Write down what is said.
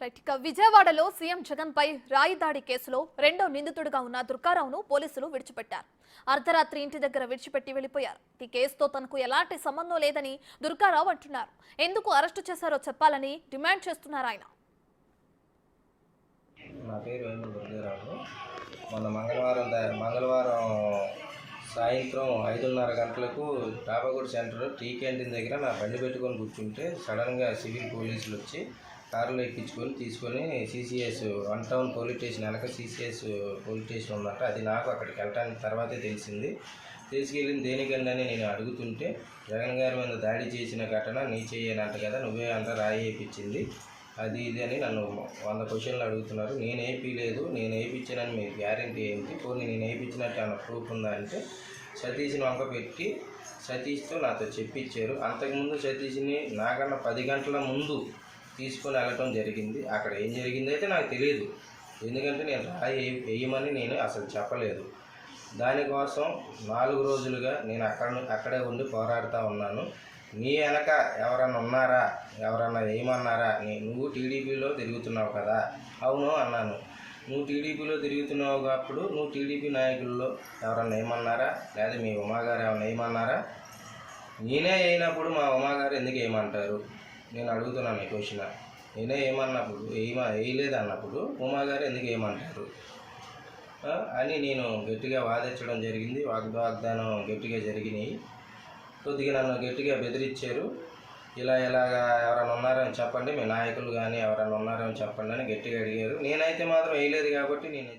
Right. ఇక విజయవాడలో CM Jagan పై రాయి దాడి కేసులో రెండో నిందితుడిగా ఉన్న దుర్గారావును పోలీసులు విడిచిపెట్టారు. అర్ధరాత్రి ఇంటి దగ్గర విడిచిపెట్టి వెళ్లిపోయారు. ఈ కేసుతో తనకు ఎలాంటి సంబంధం లేదని దుర్గారావు అంటున్నారు. ఎందుకు అరెస్టు చేశారో చెప్పాలని డిమాండ్ చేస్తున్నారు ఆయన. నా పేరు వేముల దుర్గారావు. మొన్న మంగళవారం సాయంత్రం 5:30 గంటలకు టాపాగూడ సెంటర్ టీ క్యాంటీన్ దగ్గర నా బండి పెట్టుకొని కూర్చుంటే సడన్గా సివిల్ పోలీసులు వచ్చి కారులో ఎక్కించుకొని తీసుకొని సిసిఎస్ 1 టౌన్ పోలీస్ స్టేషన్ వెనక సిసిఎస్ పోలీస్ స్టేషన్ ఉందంట. అది నాకు అక్కడికి వెళ్ళటానికి తర్వాతే తెలిసింది. తీసుకెళ్ళింది దేనికండి అని నేను అడుగుతుంటే, జగన్ గారి మీద దాడి చేసిన ఘటన నీ చేయనంట కదా, నువ్వే అంట రాయి వేయించింది అది ఇది అని నన్ను 100 క్వశ్చన్లు అడుగుతున్నారు. నేను వేయించలేదు, నేను వేయించానని మీకు గ్యారంటీ ఏంటి, పోనీ నేను వేయించినట్టు అన్న ప్రూఫ్ ఉందా అంటే సతీష్ని వంక పెట్టి సతీష్తో నాతో చెప్పించారు. అంతకుముందు సతీష్ని నాకన్నా 10 గంటల ముందు తీసుకొని వెళ్ళటం జరిగింది. అక్కడ ఏం జరిగింది అయితే నాకు తెలియదు, ఎందుకంటే నేను రాయి వేయమని నేను అసలు చెప్పలేదు. దానికోసం 4 రోజులుగా నేను అక్కడే ఉండి పోరాడుతూ ఉన్నాను. నీ వెనక ఎవరన్నా ఉన్నారా, ఎవరన్నా ఏమన్నారా, నువ్వు టీడీపీలో తిరుగుతున్నావు కదా. అవును అన్నాను. నువ్వు టీడీపీలో తిరుగుతున్నావు కాబట్టి నువ్వు టీడీపీ నాయకుల్లో ఎవరన్నా ఏమన్నారా, లేదా మీ ఉమాగారు ఏమన్నా ఏమన్నారా? నేనే అయినప్పుడు మా ఉమాగారు ఎందుకు ఏమంటారు నేను అడుగుతున్నాను ఈ క్వశ్చన్. నేనే ఏమన్నప్పుడు వేయలేదు అన్నప్పుడు ఉమాగారు ఎందుకు ఏమంటారు అని నేను గట్టిగా వాదించడం జరిగింది. వాగ్దానం గట్టిగా జరిగినాయి. కొద్దిగా నన్ను గట్టిగా బెదిరించారు. ఇలాగా ఎవరైనా ఉన్నారని చెప్పండి, మీ నాయకులు కానీ ఎవరైనా ఉన్నారని చెప్పండి అని గట్టిగా అడిగారు. నేనైతే మాత్రం వేయలేదు కాబట్టి నేను